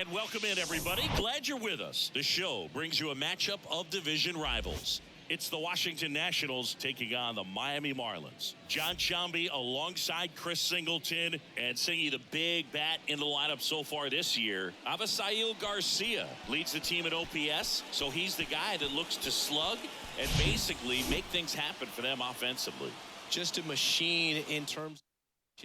And welcome in, everybody. Glad you're with us. The show brings you a matchup of division rivals. It's the Washington Nationals taking on the Miami Marlins. John Sciambi alongside Chris Singleton, and singing the big bat in the lineup so far this year. Avisail Garcia leads the team at OPS, so he's the guy that looks to slug and basically make things happen for them offensively. Just a machine in terms of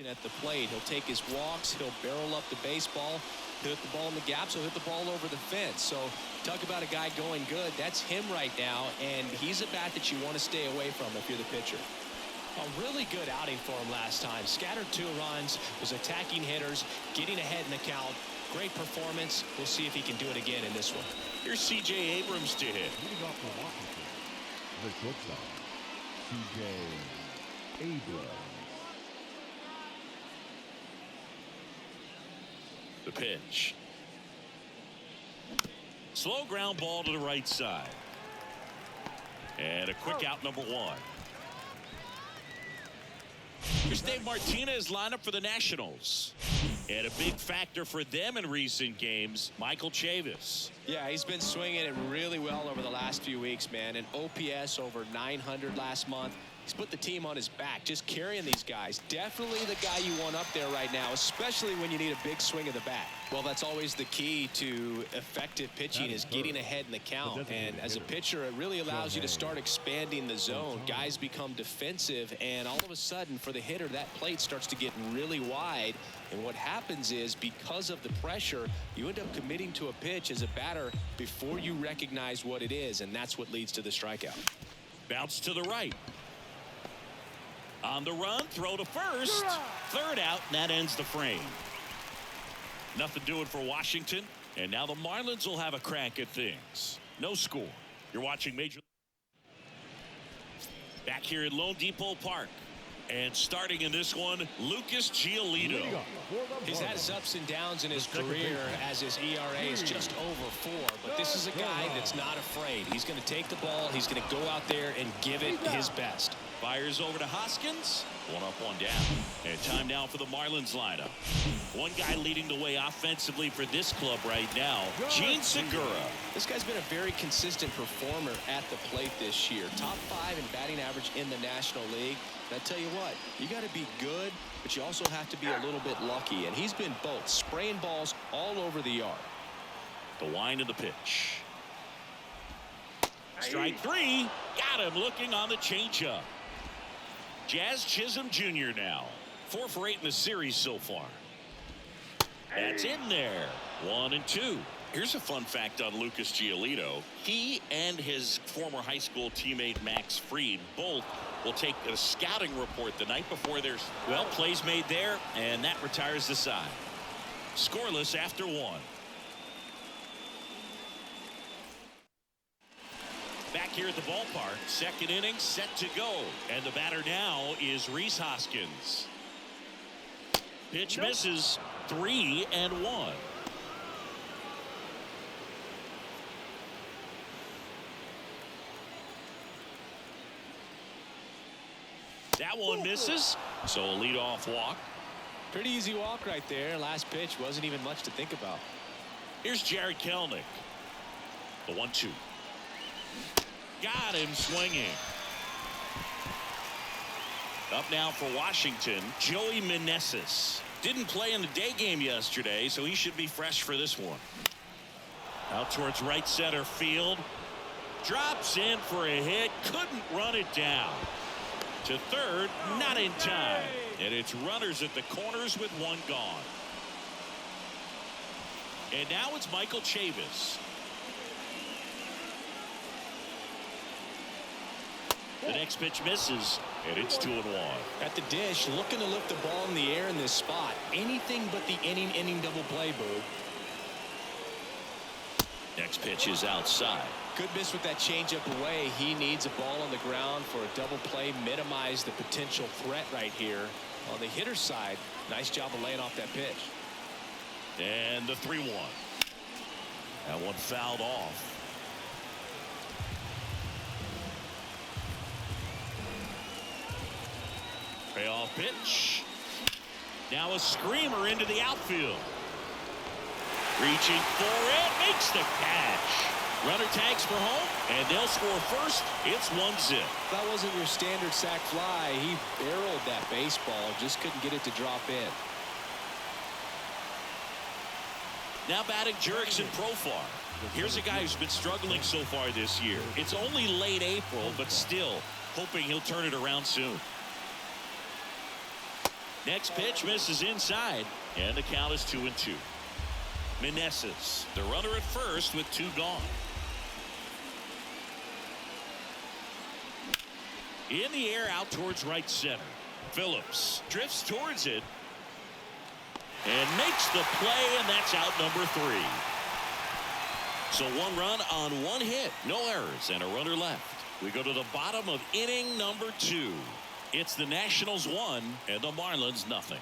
at the plate. He'll take his walks, he'll barrel up the baseball, hit the ball in the gaps, he'll hit the ball over the fence. So talk about a guy going good. That's him right now, and he's a bat that you want to stay away from if you're the pitcher. A really good outing for him last time. Scattered 2 runs, was attacking hitters, getting ahead in the count. Great performance. We'll see if he can do it again in this one. Here's C.J. Abrams to hit. Leading off for Washington, the shortstop, C.J. Abrams. The pitch. Slow ground ball to the right side. And a quick out, number 1. Here's Dave Martinez lineup for the Nationals. And a big factor for them in recent games, Michael Chavis. Yeah, he's been swinging it really well over the last few weeks, man. An OPS over 900 last month. He's put the team on his back, just carrying these guys. Definitely the guy you want up there right now, especially when you need a big swing of the bat. Well, that's always the key to effective pitching, is getting ahead in the count. And as a pitcher, it really allows you to start expanding the zone. Guys become defensive, and all of a sudden, for the hitter, that plate starts to get really wide. And what happens is, because of the pressure, you end up committing to a pitch as a batter before you recognize what it is, and that's what leads to the strikeout. Bounce to the right. On the run, throw to first. Third out, and that ends the frame. Nothing doing for Washington, and now the Marlins will have a crack at things. No score. You're watching Major. Back here at Lone Depot Park. And starting in this one, Lucas Giolito. He's had his ups and downs in his career, as his ERA is just over 4. But this is a guy that's not afraid. He's going to take the ball. He's going to go out there and give it his best. Fires over to Hoskins. 1 up, 1 down. And time now for the Marlins lineup. One guy leading the way offensively for this club right now, Gene Segura. This guy's been a very consistent performer at the plate this year. Top 5 in batting average in the National League. And I tell you what, you got to be good, but you also have to be a little bit lucky. And he's been both, spraying balls all over the yard. The wind of the pitch. Strike 3. Got him looking on the changeup. Jazz Chisholm Jr. now. 4 for 8 in the series so far. That's in there. 1 and 2. Here's a fun fact on Lucas Giolito. He and his former high school teammate Max Fried both will take a scouting report the night before their plays made there, and that retires the side. Scoreless after 1. Back here at the ballpark, second inning set to go, and the batter now is Rhys Hoskins. Pitch misses. 3 and 1. That one misses, so a leadoff walk. Pretty easy walk right there. Last pitch wasn't even much to think about. Here's Jared Kelenic. The 1-2. Got him swinging. Up now for Washington, Joey Meneses. Didn't play in the day game yesterday, so he should be fresh for this one. Out towards right center field. Drops in for a hit. Couldn't run it down. To third, not in time. And it's runners at the corners with 1 gone. And now it's Michael Chavis. The next pitch misses, and it's 2 and 1. At the dish, looking to lift the ball in the air in this spot. Anything but the inning double play, Boo. Next pitch is outside. Good miss with that changeup away. He needs a ball on the ground for a double play. Minimize the potential threat right here. On the hitter's side, nice job of laying off that pitch. And the 3-1. That one fouled off. Payoff pitch. Now a screamer into the outfield. Reaching for it, makes the catch. Runner tags for home, and they'll score first. It's 1-0. That wasn't your standard sac fly. He barreled that baseball, just couldn't get it to drop in. Now batting Jurickson Profar. Here's a guy who's been struggling so far this year. It's only late April, but still hoping he'll turn it around soon. Next pitch misses inside, and the count is 2-2. Meneses, the runner at first with 2 gone. In the air out towards right center. Phillips drifts towards it and makes the play, and that's out number 3. So 1 run on 1 hit, no errors, and a runner left. We go to the bottom of inning number 2. It's the Nationals 1 and the Marlins nothing.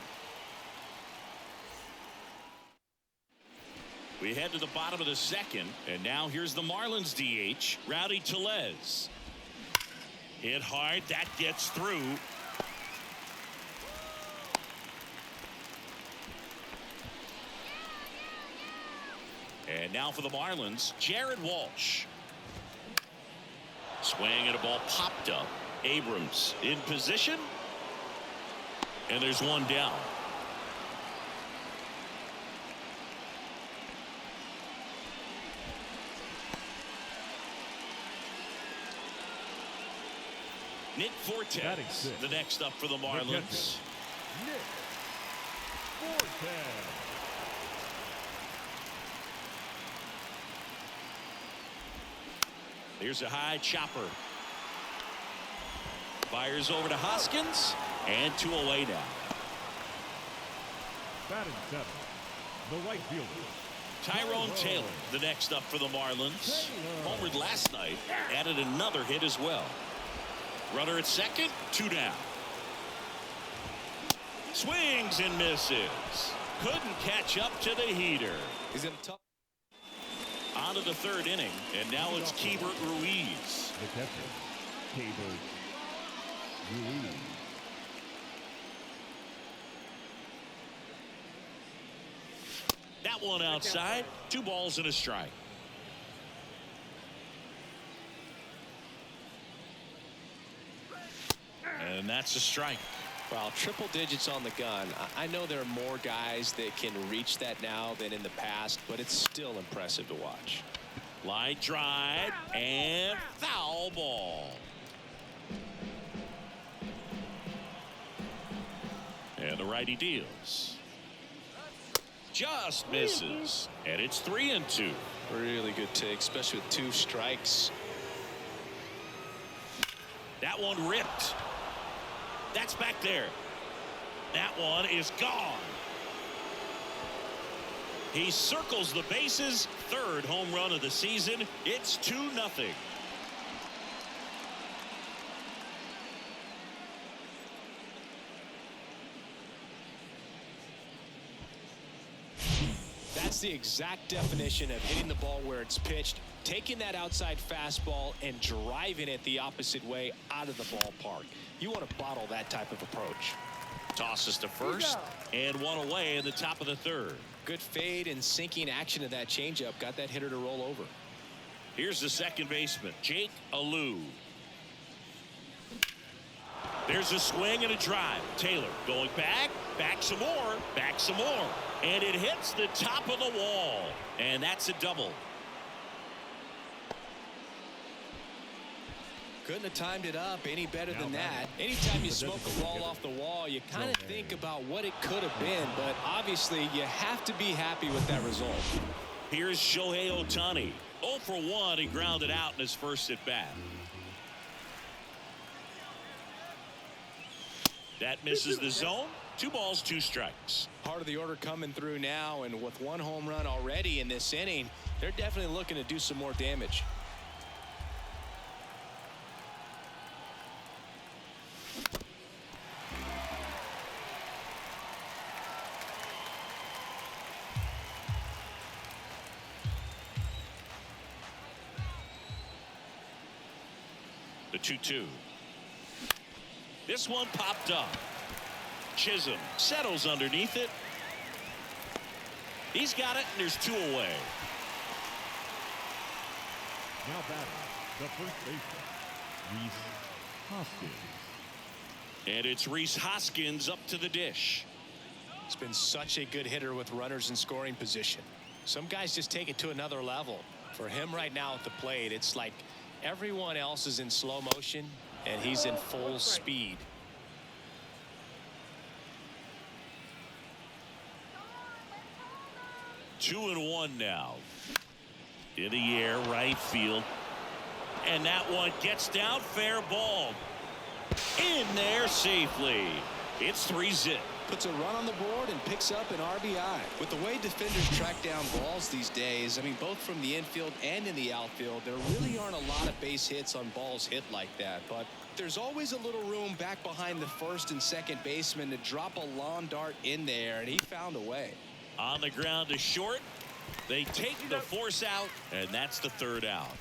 We head to the bottom of the 2nd, and now here's the Marlins DH, Rowdy Tellez. Hit hard, that gets through. And now for the Marlins, Jared Walsh. Swing and a ball popped up. Abrams in position. And there's 1 down. Nick Fortes, the next up for the Marlins. Nick Fortes. Here's a high chopper. Fires over to Hoskins, and 2 away now. Batting 7th, the right fielder. Tyrone Taylor, the next up for the Marlins. Homered last night, added another hit as well. Runner at second, 2 down. Swings and misses. Couldn't catch up to the heater. He's in a tough. On to the 3rd inning, and now it's Keibert Ruiz. The catcher, Keibert Ruiz. That one outside. 2 balls and a strike. And that's a strike. Well, triple digits on the gun. I know there are more guys that can reach that now than in the past, but it's still impressive to watch. Line drive and foul ball. And the righty deals. Just misses. And it's 3-2. Really good take, especially with 2 strikes. That one ripped. That's back there. That one is gone. He circles the bases. 3rd home run of the season. It's 2-0. That's the exact definition of hitting the ball where it's pitched, taking that outside fastball and driving it the opposite way out of the ballpark. You want to bottle that type of approach. Tosses to first, and 1 away in the top of the 3rd. Good fade and sinking action of that changeup got that hitter to roll over. Here's the second baseman, Jake Alou. There's a swing and a drive. Taylor going back some more, and it hits the top of the wall, and that's a double. Couldn't have timed it up any better than that. Anytime you smoke a ball off the wall, you kind of think about what it could have been, but obviously you have to be happy with that result. Here's Shohei Ohtani. 0 for 1. He grounded out in his first at bat. That misses the zone. 2 balls, 2 strikes. Part of the order coming through now, and with 1 home run already in this inning, they're definitely looking to do some more damage. The 2-2. This one popped up. Chisholm settles underneath it. He's got it, and there's 2 away. Now batting, the first baseman, Rhys Hoskins. And it's Rhys Hoskins up to the dish. He's been such a good hitter with runners in scoring position. Some guys just take it to another level. For him right now at the plate, it's like everyone else is in slow motion, and he's in full speed. Two and one now. In the air, right field. And that one gets down, fair ball. In there safely. It's 3-zip. Puts a run on the board and picks up an RBI. With the way defenders track down balls these days, I mean, both from the infield and in the outfield, there really aren't a lot of base hits on balls hit like that. But there's always a little room back behind the first and second baseman to drop a lawn dart in there, and he found a way. On the ground to short. They take the force out, and that's the 3rd out.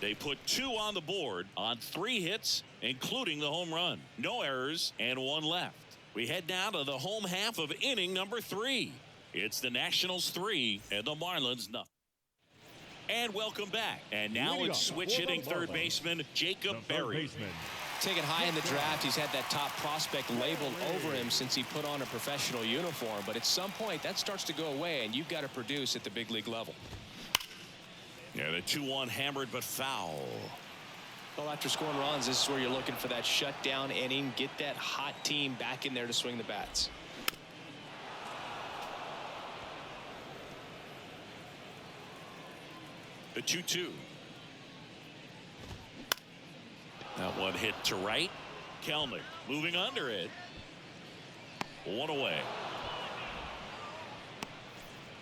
They put 2 on the board on 3 hits, including the home run. No errors and 1 left. We head now to the home half of inning number 3. It's the Nationals 3 and the Marlins nothing. And welcome back. And now it's switch hitting third baseman Jacob Berry. Taken high in the draft, he's had that top prospect labeled over him since he put on a professional uniform. But at some point, that starts to go away, and you've got to produce at the big league level. Yeah, the 2-1 hammered but foul. Well, after scoring runs, this is where you're looking for that shutdown inning. Get that hot team back in there to swing the bats. The 2-2. That one hit to right. Kelnick moving under it. 1 away.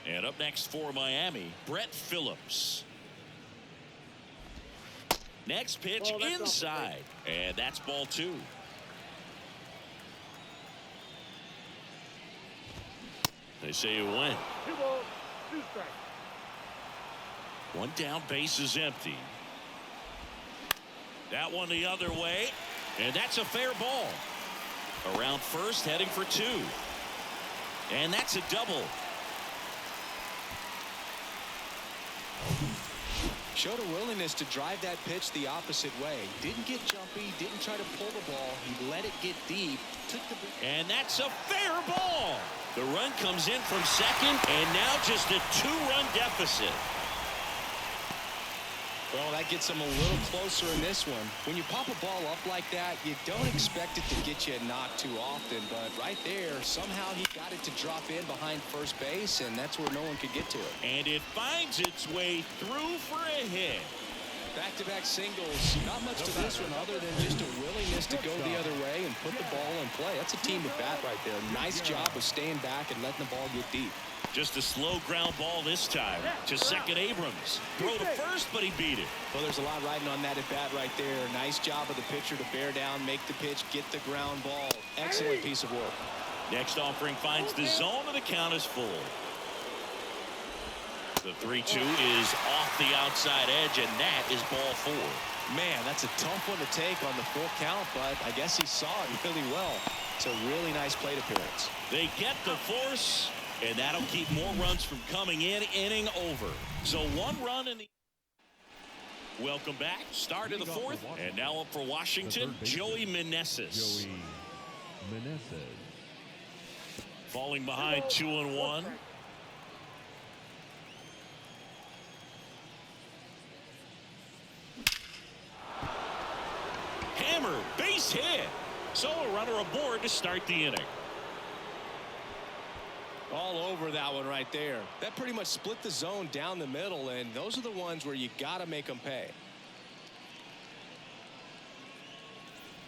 And up next for Miami, Brett Phillips. Next pitch inside. And that's ball 2. They say it went. 2 strikes. 1 down, base is empty. That one the other way, and that's a fair ball. Around first, heading for 2. And that's a double. Showed a willingness to drive that pitch the opposite way. Didn't get jumpy, didn't try to pull the ball. He let it get deep. And that's a fair ball. The run comes in from second, and now just a 2-run deficit. Well, that gets him a little closer in this one. When you pop a ball up like that, you don't expect it to get you a knock too often. But right there, somehow he got it to drop in behind first base, and that's where no one could get to it. And it finds its way through for a hit. Back-to-back singles. Not much to this one other than just a willingness to go the other way and put the ball in play. That's a team at bat right there. Nice job of staying back and letting the ball get deep. Just a slow ground ball this time to second Abrams. Throw to first, but he beat it. Well, there's a lot riding on that at bat right there. Nice job of the pitcher to bear down, make the pitch, get the ground ball. Excellent piece of work. Next offering finds the zone, and the count is full. The 3-2 is off the outside edge, and that is ball 4. Man, that's a tough one to take on the full count, but I guess he saw it really well. It's a really nice plate appearance. They get the force, and that'll keep more runs from coming in. Inning over. So 1 run in the... Welcome back. Start of the 4th. And now up for Washington, Joey Meneses. Falling behind 2-1. Hammer, base hit. So a runner aboard to start the inning. All over that one right there. That pretty much split the zone down the middle, and those are the ones where you got to make them pay.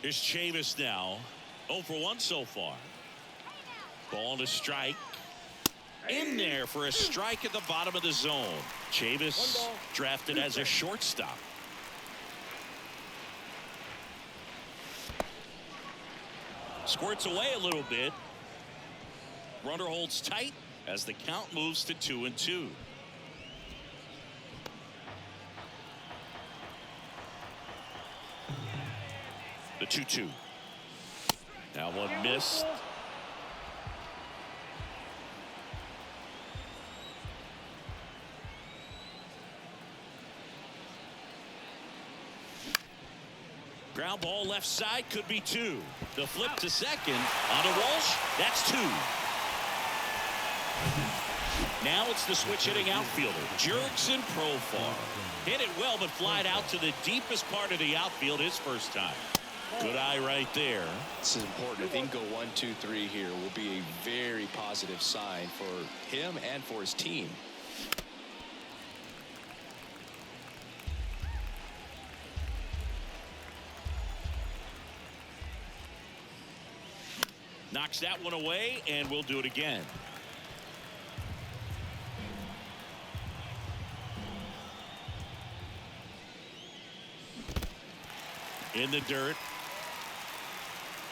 Here's Chavis now. 0 for 1 so far. Ball to strike. In there for a strike at the bottom of the zone. Chavis drafted as a shortstop. Squirts away a little bit. Runner holds tight as the count moves to 2-2. The 2-2. Now one missed. Ground ball left side, could be 2. The flip to second onto Walsh. That's 2. Now it's the switch hitting outfielder, Jurickson Profar. Hit it well, but flied out to the deepest part of the outfield his first time. Good eye right there. This is important. If he can go 1, 2, 3 here, will be a very positive sign for him and for his team. Knocks that one away, and we'll do it again. In the dirt.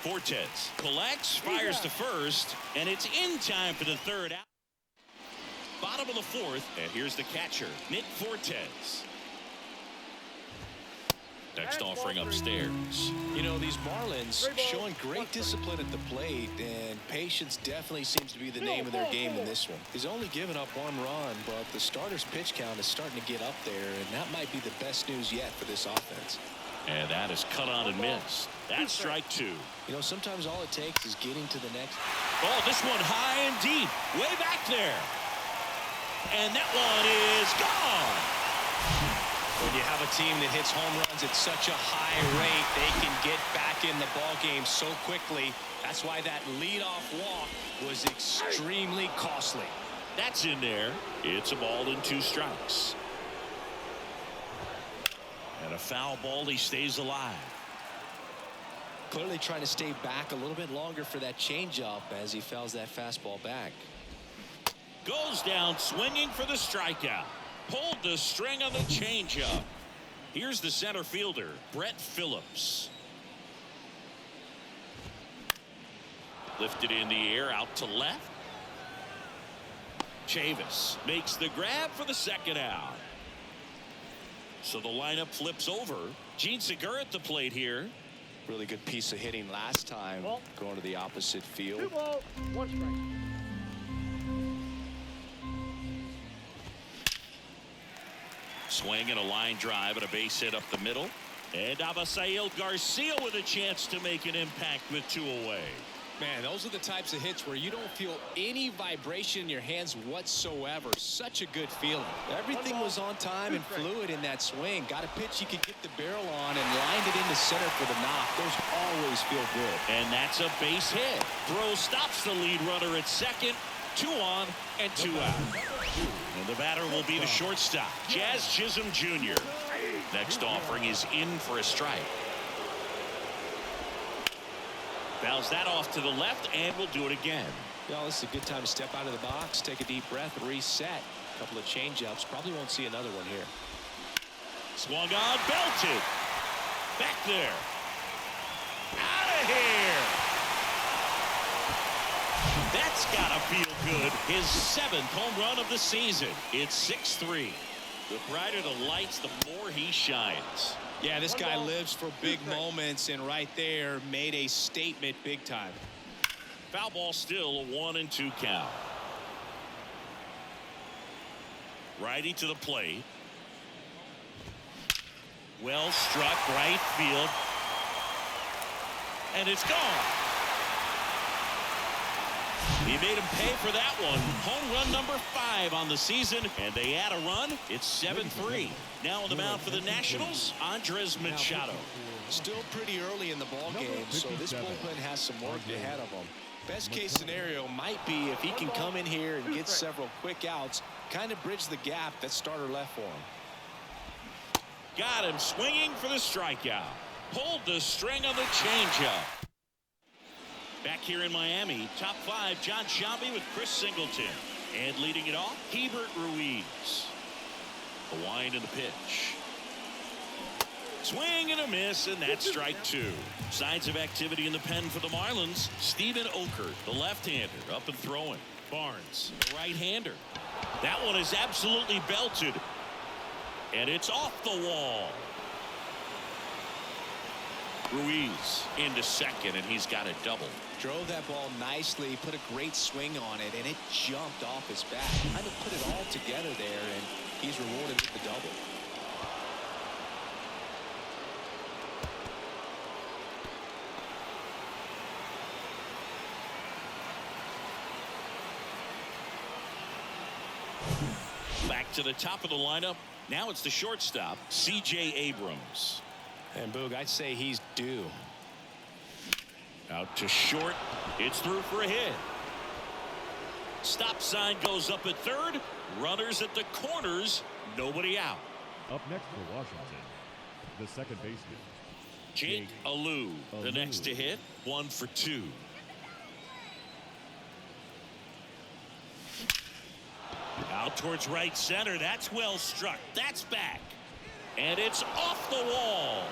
Fortes collects, fires to first, and it's in time for the third out. Bottom of the 4th, and here's the catcher, Nick Fortes. Next offering upstairs. You know, these Marlins showing great discipline at the plate, and patience definitely seems to be the name of their game in this one. He's only given up 1 run, but the starter's pitch count is starting to get up there, and that might be the best news yet for this offense. And that is cut on and missed. That's strike 2. You know, sometimes all it takes is getting to the next. Oh, this one high and deep, way back there. And that one is gone. When you have a team that hits home runs at such a high rate, they can get back in the ball game so quickly. That's why that leadoff walk was extremely costly. That's in there. It's a ball and 2 strikes. And a foul ball, he stays alive. Clearly trying to stay back a little bit longer for that changeup as he fouls that fastball back. Goes down swinging for the strikeout. Pulled the string on the changeup. Here's the center fielder, Brett Phillips. Lifted in the air out to left. Chavis makes the grab for the second out. So the lineup flips over. Gene Segura at the plate here. Really good piece of hitting last time, going to the opposite field. 2 balls, 1 strike. Swing and a line drive and a base hit up the middle. And Abisail Garcia with a chance to make an impact with 2 away. Man, those are the types of hits where you don't feel any vibration in your hands whatsoever. Such a good feeling. Everything was on time and fluid in that swing. Got a pitch you could get the barrel on and lined it into center for the knock. Those always feel good. And that's a base hit. Throw stops the lead runner at second. 2 on and 2 out. And the batter will be the shortstop, Jazz Chisholm Jr. Next offering is in for a strike. Fouls that off to the left, and we'll do it again. Well, this is a good time to step out of the box, take a deep breath, reset. A couple of change-ups. Probably won't see another one here. Swung on, belted. Back there. Out of here. That's gotta feel good. His 7th home run of the season. It's 6-3. The brighter the lights, the more he shines. Yeah, this guy lives for big moments, and right there made a statement big time. Foul ball, still a 1-2 count. Righty to the plate. Well struck, right field. And it's gone. He made him pay for that one. Home run number 5 on the season, and they add a run. It's 7-3. Now on the mound for the Nationals, Andres Machado. Still pretty early in the ball game, so this bullpen has some work ahead of them. Best case scenario might be if he can come in here and get several quick outs, kind of bridge the gap that starter left for him. Got him swinging for the strikeout. Pulled the string on the changeup. Back here in Miami, top 5, John Sciambi with Chris Singleton. And leading it off, Hebert Ruiz. The wind and the pitch. Swing and a miss, and that's strike 2. Signs of activity in the pen for the Marlins. Steven Okert, the left-hander, up and throwing. Barnes, the right-hander. That one is absolutely belted. And it's off the wall. Ruiz into second, and he's got a double. Drove that ball nicely, put a great swing on it, and it jumped off his back. Kind of put it all together there, and he's rewarded with the double. Back to the top of the lineup. Now it's the shortstop, C.J. Abrams. And Boog, I'd say he's due. Out to short. It's through for a hit. Stop sign goes up at third. Runners at the corners. Nobody out. Up next for Washington, the second baseman, Jake Alou, the next to hit. 1 for 2. Out towards right center. That's well struck. That's back. And it's off the wall.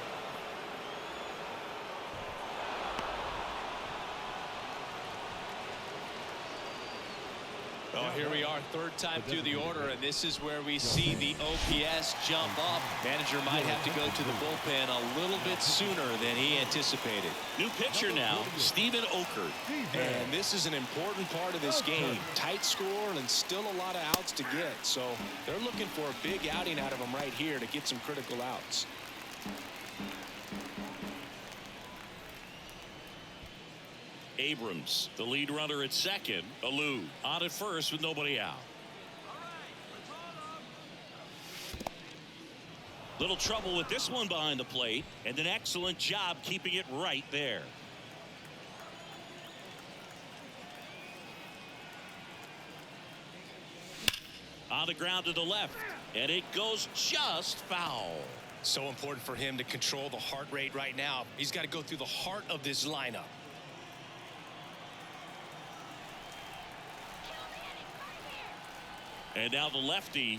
Oh, here we are, third time through the order, and this is where we see the OPS jump up. Manager might have to go to the bullpen a little bit sooner than he anticipated. New pitcher now, Steven Okert. And this is an important part of this game. Tight score and still a lot of outs to get. So they're looking for a big outing out of him right here to get some critical outs. Abrams, the lead runner at second. Alou on at first with nobody out. Little trouble with this one behind the plate, and an excellent job keeping it right there. On the ground to the left, and it goes just foul. So important for him to control the heart rate right now. He's got to go through the heart of this lineup. And now the lefty.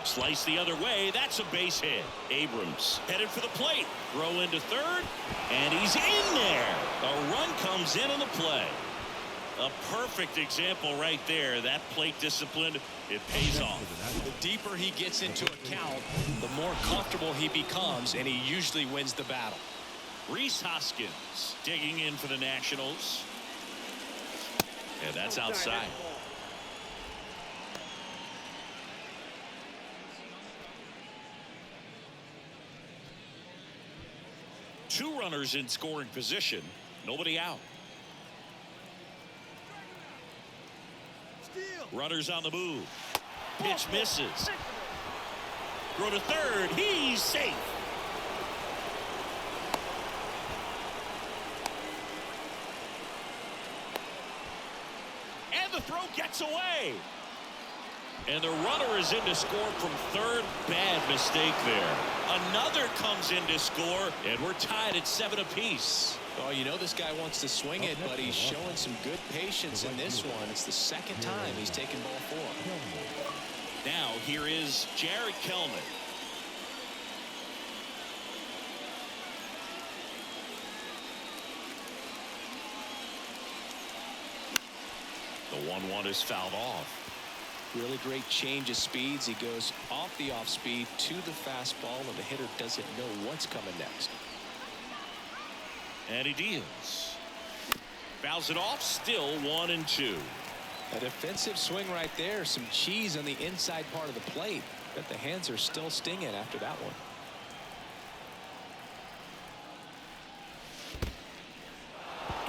Slice the other way. That's a base hit. Abrams headed for the plate. Throw into third. And he's in there. A run comes in on the play. A perfect example right there. That plate discipline, it pays off. The deeper he gets into a count, the more comfortable he becomes, and he usually wins the battle. Rhys Hoskins digging in for the Nationals. And that's outside. Two runners in scoring position. Nobody out. Runners on the move. Pitch misses. Throw to third. He's safe. And the throw gets away. And the runner is in to score from third. Bad mistake there. Another comes in to score, and we're tied at 7 apiece. Oh, you know this guy wants to swing it, but he's showing some good patience in this one. It's the second time he's taken ball 4. Now here is Jared Kelman. The 1-1 is fouled off. Really great change of speeds. He goes off the off speed to the fastball, and the hitter doesn't know what's coming next. And he deals. Fouls it off. Still 1-2. A defensive swing right there. Some cheese on the inside part of the plate. But the hands are still stinging after that one.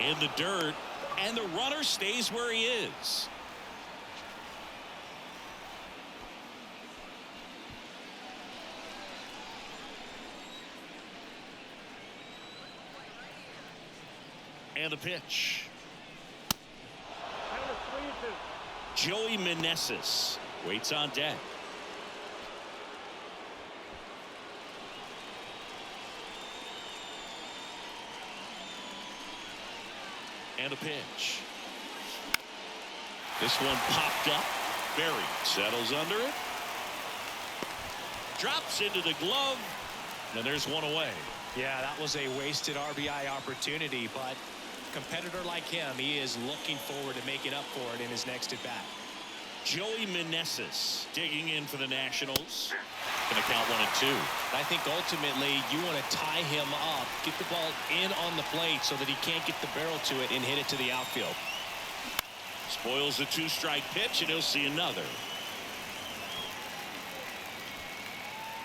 In the dirt. And the runner stays where he is. And the pitch. Joey Meneses waits on deck. And a pitch. This one popped up. Berry settles under it. Drops into the glove. And there's one away. Yeah, that was a wasted RBI opportunity, but a competitor like him, he is looking forward to making up for it in his next at bat. Joey Meneses digging in for the Nationals. Gonna count 1-2. I think ultimately you want to tie him up, get the ball in on the plate so that he can't get the barrel to it and hit it to the outfield. Spoils the 2-strike pitch, and he'll see another.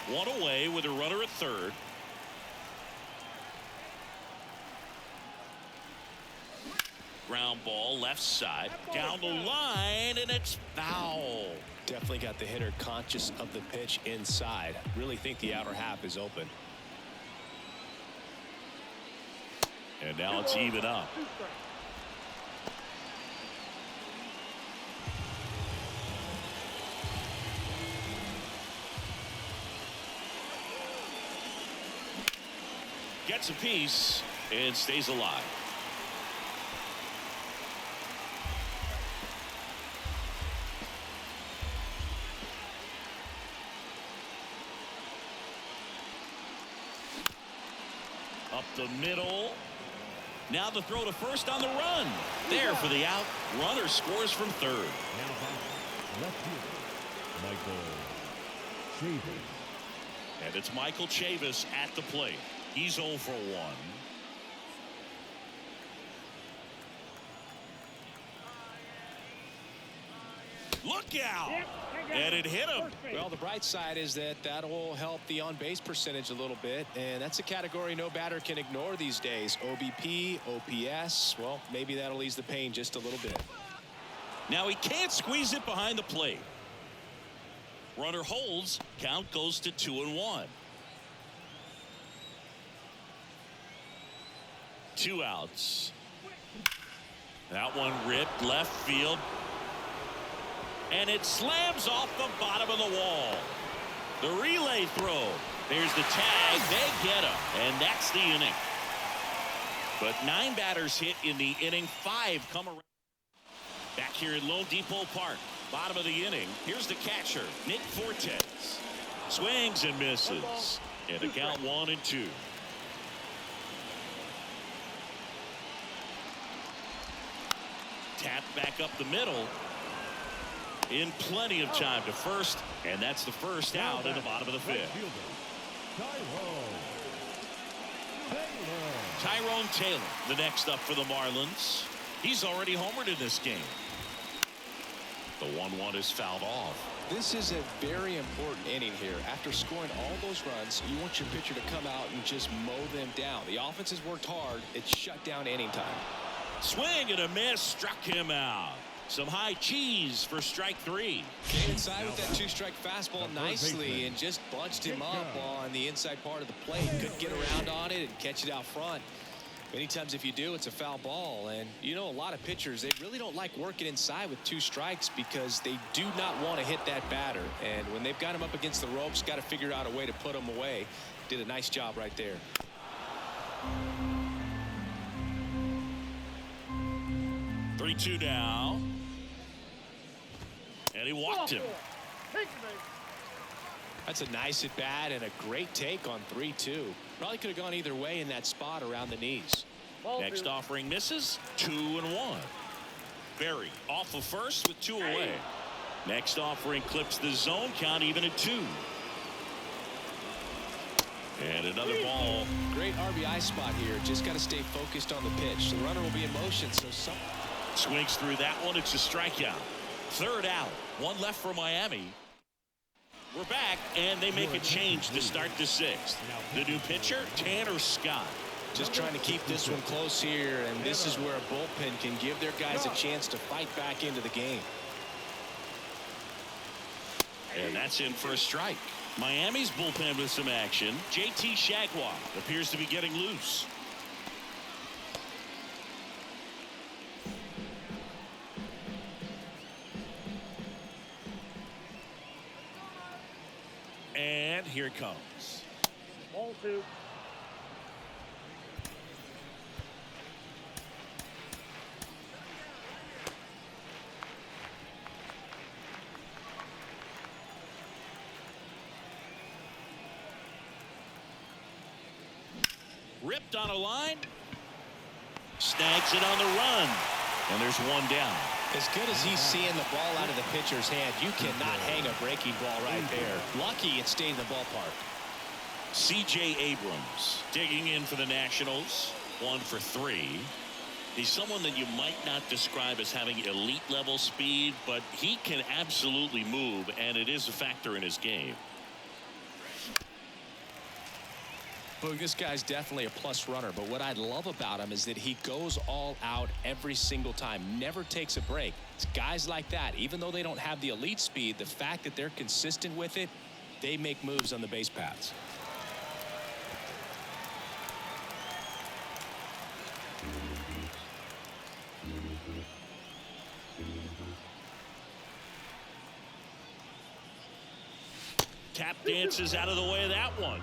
One away with a runner at third. Ground ball left side down the line, and it It's foul. Definitely got the hitter conscious of the pitch inside. Really think the outer half is open. And now it's even up. Gets a piece and stays alive. Up the middle. Now the throw to first on the run. There for the out. Runner scores from third. Now back, left fielder, Michael Chavis. And it's Michael Chavis at the plate. He's 0 for 1. Look out! And it hit him. Well, the bright side is that will help the on-base percentage a little bit, and that's a category no batter can ignore these days. OBP, OPS, well, maybe that'll ease the pain just a little bit. Now he can't squeeze it behind the plate. Runner holds. Count goes to 2-1. 2 outs. That one ripped left field. And it slams off the bottom of the wall. The relay throw. There's the tag. They get him. And that's the inning. But 9 batters hit in the inning. 5 come around. Back here at Lone Depot Park. Bottom of the inning. Here's the catcher, Nick Fortes. Swings and misses. And the count 1-2. Tap back up the middle. In plenty of time to first, and that's the first out in the bottom of the 5th. Tyrone Taylor, the next up for the Marlins. He's already homered in this game. The 1-1 is fouled off. This is a very important inning here. After scoring all those runs, you want your pitcher to come out and just mow them down. The offense has worked hard. It's shut down inning time. Swing and a miss, struck him out. Some high cheese for strike 3. Came inside with that 2-strike fastball nicely and just bunched him up on the inside part of the plate. Couldn't get around on it and catch it out front. Many times if you do, it's a foul ball. And you know, a lot of pitchers, they really don't like working inside with 2 strikes because they do not want to hit that batter. And when they've got him up against the ropes, got to figure out a way to put him away. Did a nice job right there. 3-2 now. And he walked him. That's a nice at bat and a great take on 3-2. Probably could have gone either way in that spot around the knees. Next offering misses. 2-1. Berry off of first with 2 away. Next offering clips the zone, count even at 2. And another ball. Great RBI spot here. Just got to stay focused on the pitch. The runner will be in motion, so some swings through that one. It's a strikeout. 3rd out. 1 left for Miami. We're back, and they make a change to start the 6th. The new pitcher, Tanner Scott. Just trying to keep this one close here, and this is where a bullpen can give their guys a chance to fight back into the game. And that's in for a strike. Miami's bullpen with some action. JT Shagwar appears to be getting loose. And here it comes. Ball 2. Ripped on a line. Snags it on the run. And there's 1 down. As good as he's seeing the ball out of the pitcher's hand, you cannot hang a breaking ball right there. Lucky it stayed in the ballpark. C.J. Abrams digging in for the Nationals. 1 for 3. He's someone that you might not describe as having elite level speed, but he can absolutely move, and it is a factor in his game. Boog, this guy's definitely a plus runner, but what I love about him is that he goes all out every single time, never takes a break. It's guys like that, even though they don't have the elite speed, the fact that they're consistent with it, they make moves on the base paths. Tap dances out of the way of that one.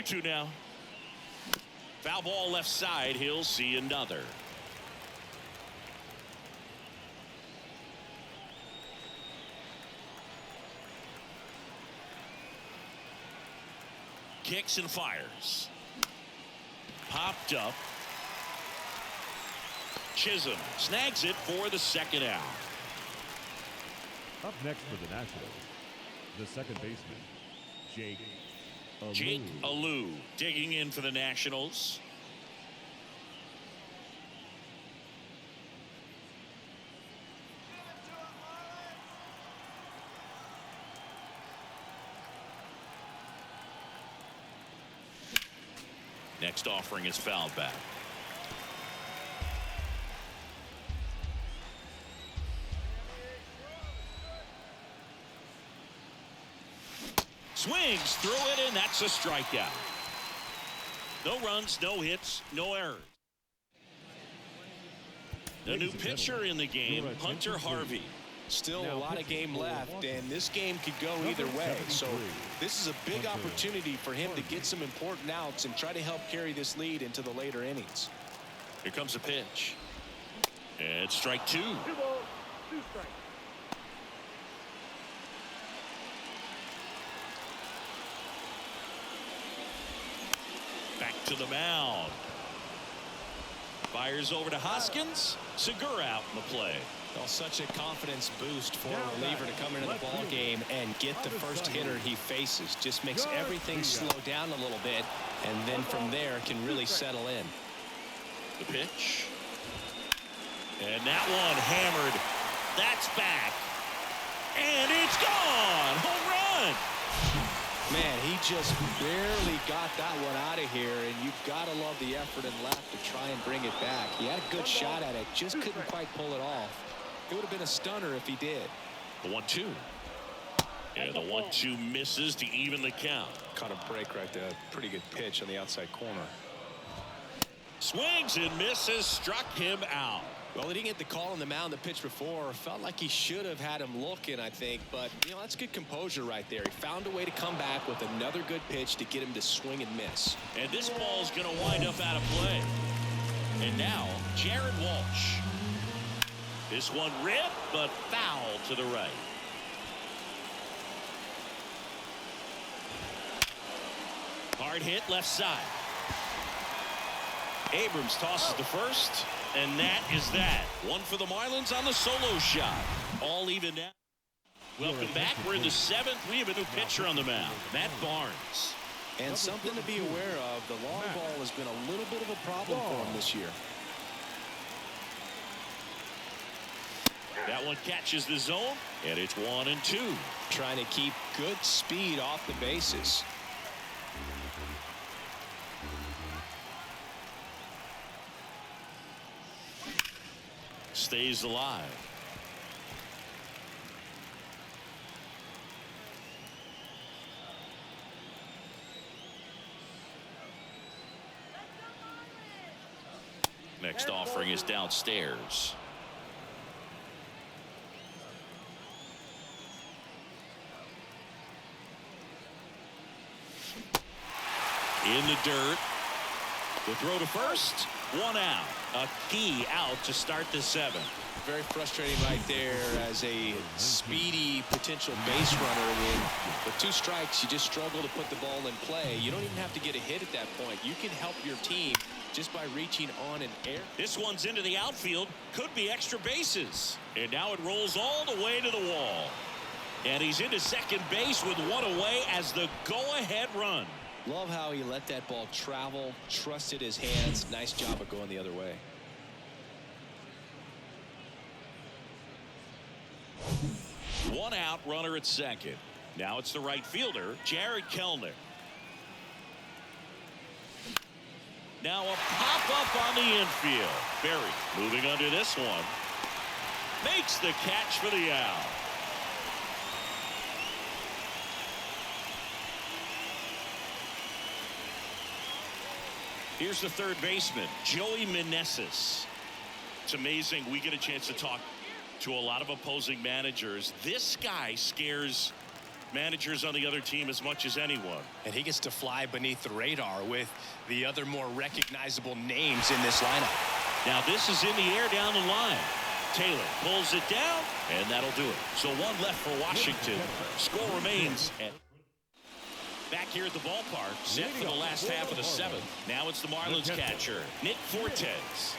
Two now. Foul ball left side. He'll see another. Kicks and fires. Popped up. Chisholm snags it for the second out. Up next for the Nationals, the second baseman, Jake Alou digging in for the Nationals. Next offering is fouled back. Swings through it, and that's a strikeout. No runs, no hits, no errors. The new pitcher in the game, Hunter Harvey. Still a lot of game left, and this game could go either way. So this is a big opportunity for him to get some important outs and try to help carry this lead into the later innings. Here comes a pitch. And strike two. 2 balls, 2 strikes. Back to the mound. Fires over to Hoskins. Segura out in the play. Well, such a confidence boost for a reliever to come into the ball game and get the first hitter he faces. Just makes everything slow down a little bit, and then from there can really settle in. The pitch. And that one hammered. That's back. And it's gone. Home run. Man, he just barely got that one out of here, and you've got to love the effort and left to try and bring it back. He had a good shot at it, just couldn't quite pull it off. It would have been a stunner if he did. The 1-2. And the 1-2 misses to even the count. Caught a break right there. Pretty good pitch on the outside corner. Swings and misses, struck him out. Well, he didn't get the call on the mound the pitch before. Felt like he should have had him looking, I think. But, you know, that's good composure right there. He found a way to come back with another good pitch to get him to swing and miss. And this ball's going to wind up out of play. And now, Jared Walsh. This one ripped, but foul to the right. Hard hit left side. Abrams tosses to first, and that is that. One for the Marlins on the solo shot. All even now. Welcome back. We're in the 7th. We have a new pitcher on the mound, Matt Barnes. And something to be aware of, the long ball has been a little bit of a problem for him this year. That one catches the zone, and it's 1-2. Trying to keep good speed off the bases. Stays alive. Next offering is downstairs. In the dirt. The throw to first. 1 out. A key out to start the 7th. Very frustrating right there as a speedy potential base runner. With 2 strikes, you just struggle to put the ball in play. You don't even have to get a hit at that point. You can help your team just by reaching on an air. This one's into the outfield. Could be extra bases. And now it rolls all the way to the wall. And he's into second base with 1 away as the go-ahead run. Love how he let that ball travel, trusted his hands. Nice job of going the other way. One out, runner at second. Now it's the right fielder, Jared Kellner. Now a pop-up on the infield. Berry moving under this one. Makes the catch for the out. Here's the third baseman, Joey Meneses. It's amazing. We get a chance to talk to a lot of opposing managers. This guy scares managers on the other team as much as anyone. And he gets to fly beneath the radar with the other more recognizable names in this lineup. Now this is in the air down the line. Taylor pulls it down, and that'll do it. So one left for Washington. Score remains at back here at the ballpark, set for the last half of the seventh. Now it's the Marlins catcher, Nick Fortes.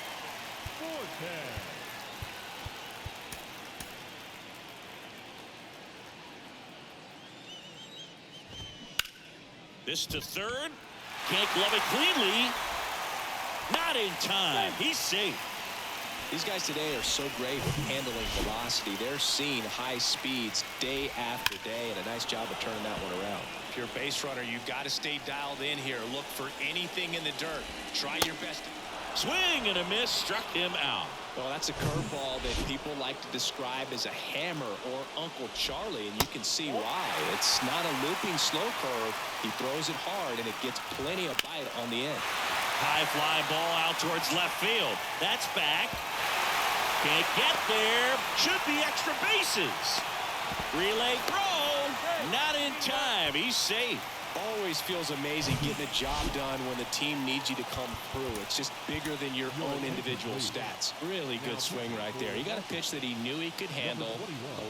This to third. Can't glove it cleanly. Not in time. He's safe. These guys today are so great with handling velocity. They're seeing high speeds day after day, and a nice job of turning that one around. If you're a base runner, you've got to stay dialed in here. Look for anything in the dirt. Try your best. Swing and a miss, struck him out. Well, that's a curveball that people like to describe as a hammer or Uncle Charlie, and you can see why. It's not a looping slow curve. He throws it hard, and it gets plenty of bite on the end. High fly ball out towards left field. That's back. Can't get there. Should be extra bases. Relay throw. Not in time. He's safe. Always feels amazing getting a job done when the team needs you to come through. It's just bigger than your own individual stats. Really good swing right there. He got a pitch that he knew he could handle,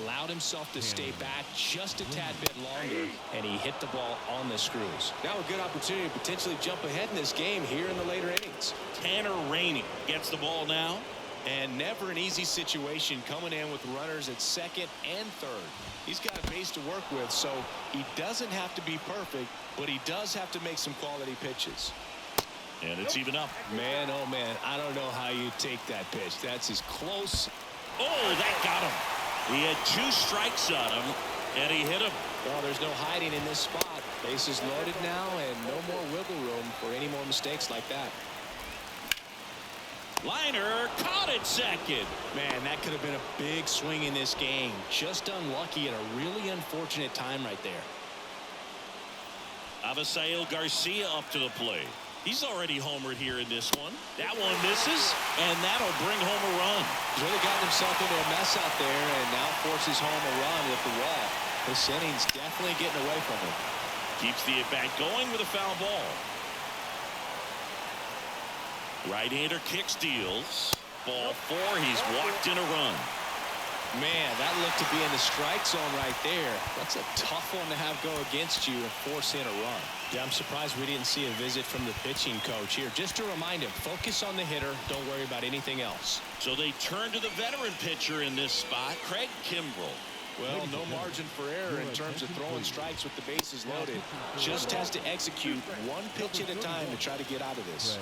allowed himself to stay back just a tad bit longer, and he hit the ball on the screws. Now a good opportunity to potentially jump ahead in this game here in the later innings. Tanner Rainey gets the ball now. And never an easy situation coming in with runners at second and third. He's got a base to work with, so he doesn't have to be perfect, but he does have to make some quality pitches. And it's even up. Man, oh man, I don't know how you take that pitch. That's as close. Oh, that got him. He had 2 strikes on him, and he hit him. Well, there's no hiding in this spot. Bases loaded now, and no more wiggle room for any more mistakes like that. Liner caught at second. Man, that could have been a big swing in this game. Just unlucky at a really unfortunate time right there. Avisail Garcia up to the plate. He's already homered here in this one. That one misses, and that'll bring home a run. He's really gotten himself into a mess out there and now forces home a run with the wall. This inning's definitely getting away from him. Keeps the at-bat going with a foul ball. Right-hander kick steals. Ball 4. He's walked in a run. Man, that looked to be in the strike zone right there. That's a tough one to have go against you and force in a run. Yeah, I'm surprised we didn't see a visit from the pitching coach here. Just to remind him, focus on the hitter. Don't worry about anything else. So they turn to the veteran pitcher in this spot, Craig Kimbrell. Well, no margin for error in terms of throwing strikes with the bases loaded. Just has to execute one pitch at a time to try to get out of this.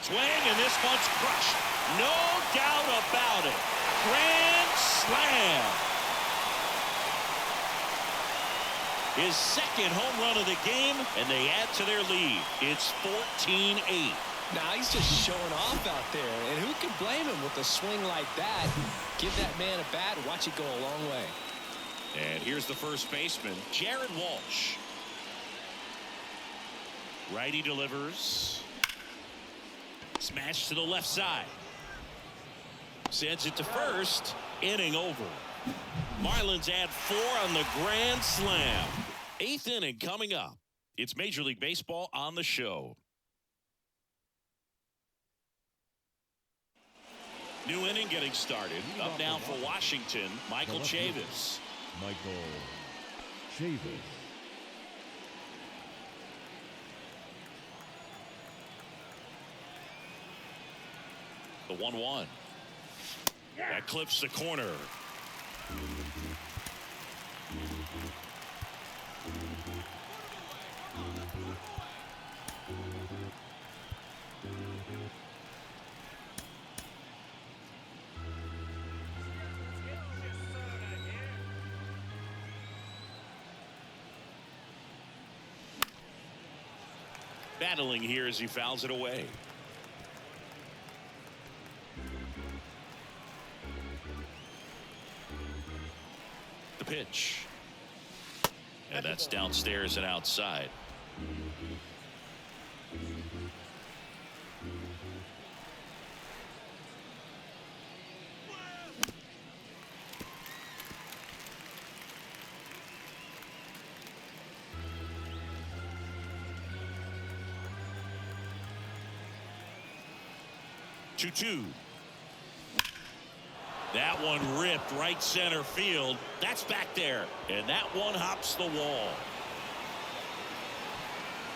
Swing, and this one's crushed. No doubt about it. Grand slam. His second home run of the game, and they add to their lead. It's 14-8. Now he's just showing off out there, and who can blame him with a swing like that? Give that man a bat, watch it go a long way. And here's the first baseman, Jared Walsh. Righty delivers. Smash to the left side. Sends it to first. Inning over. Marlins add 4 on the grand slam. 8th inning coming up. It's Major League Baseball on the show. New inning getting started. Up now for Washington, Michael Chavis. Michael Chavis. The 1-1. That clips the corner. Battling here as he fouls it away. The pitch. And that's downstairs and outside. Two. That one ripped right center field. That's back there. And that one hops the wall.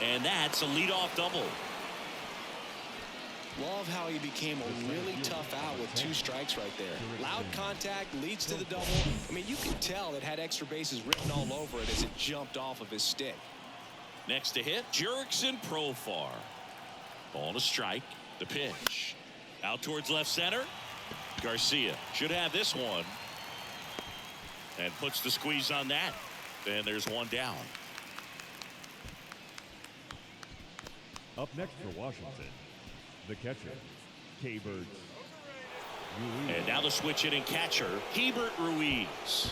And that's a leadoff double. Love how he became a really tough out with 2 strikes right there. Loud contact leads to the double. I mean, you can tell it had extra bases written all over it as it jumped off of his stick. Next to hit, Jurickson Profar. Ball to strike. The pitch. Out towards left center. Garcia should have this one. And puts the squeeze on that. And there's one down. Up next for Washington, the catcher, Rebirth. And now the switch hitting catcher, Rebirth Ruiz.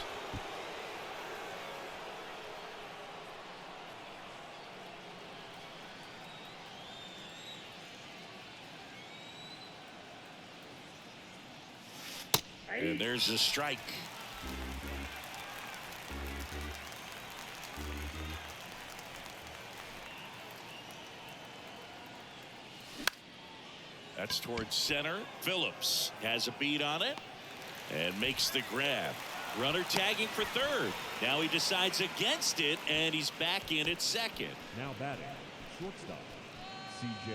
And there's a strike. That's towards center. Phillips has a beat on it and makes the grab. Runner tagging for third. Now he decides against it, and he's back in at second. Now batting, shortstop, C.J.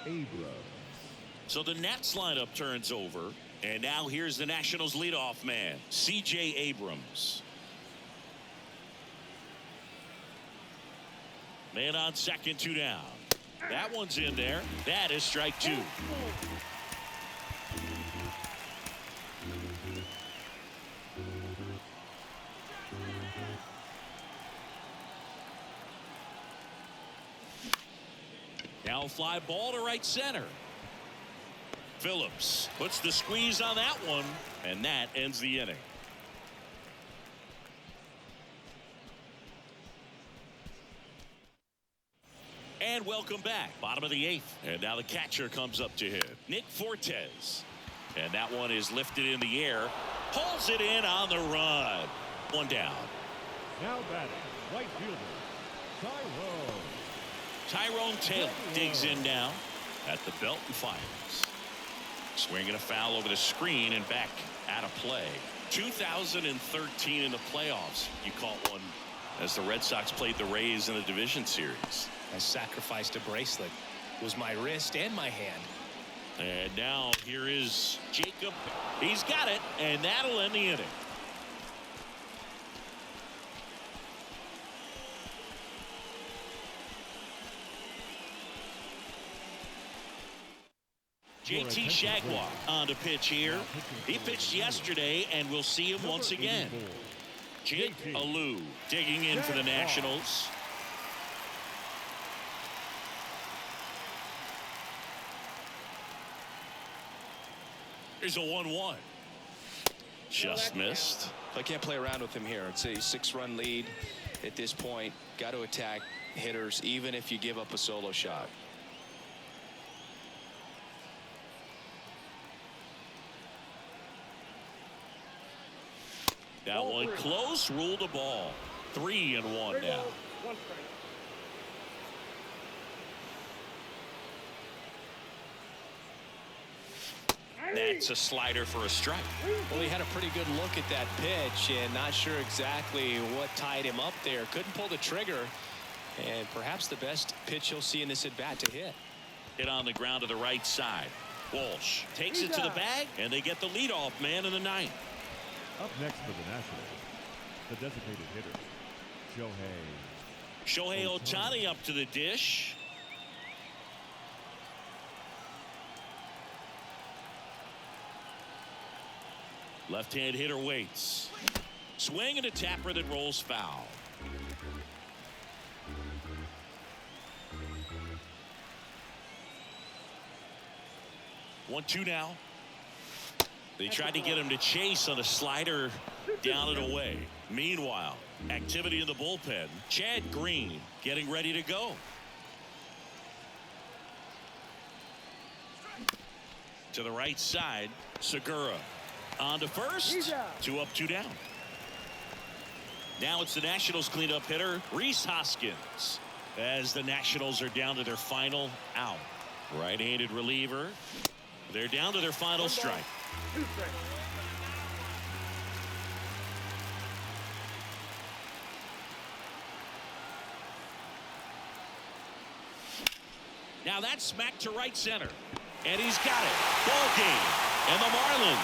Abrams. So the Nats lineup turns over, and now here's the Nationals leadoff man, C.J. Abrams. Man on second, 2 down. That one's in there. That is strike 2. Now fly ball to right center. Phillips puts the squeeze on that one, and that ends the inning. And welcome back. Bottom of the 8th. And now the catcher comes up to hit. Nick Fortes. And that one is lifted in the air. Pulls it in on the run. 1 down. Now batting, right fielder, Tyrone Taylor digs in now at the belt and fires. Swinging a foul over the screen and back out of play. 2013 in the playoffs. You caught one as the Red Sox played the Rays in the division series. I sacrificed a bracelet. It was my wrist and my hand. And now here is Jacob. He's got it, and that'll end the inning. JT Jaguar on to pitch here. He pitched yesterday, and we'll see him once again. Jake Alou digging in for the Nationals. Here's a 1-1. Just missed. I can't play around with him here. It's a 6-run lead at this point. Got to attack hitters even if you give up a solo shot. That one close, ruled a ball. 3-1 now. 1 strike. That's a slider for a strike. Well, he had a pretty good look at that pitch and not sure exactly what tied him up there. Couldn't pull the trigger, and perhaps the best pitch you'll see in this at bat to hit. Hit on the ground to the right side. Walsh takes it to the bag, and they get the leadoff man in the 9th. Up next for the Nationals, the designated hitter, Shohei Ohtani up to the dish. Left-hand hitter waits. Swing and a tapper that rolls foul. 1-2 now. They tried to get him to chase on a slider down and away. Meanwhile, activity in the bullpen. Chad Green getting ready to go. To the right side, Segura on to first. 2 up, 2 down. Now it's the Nationals cleanup hitter, Rhys Hoskins, as the Nationals are down to their final out. Right-handed reliever. They're down to their final strike. 2 strikes. Now that's smacked to right center. And he's got it. Ball game. And the Marlins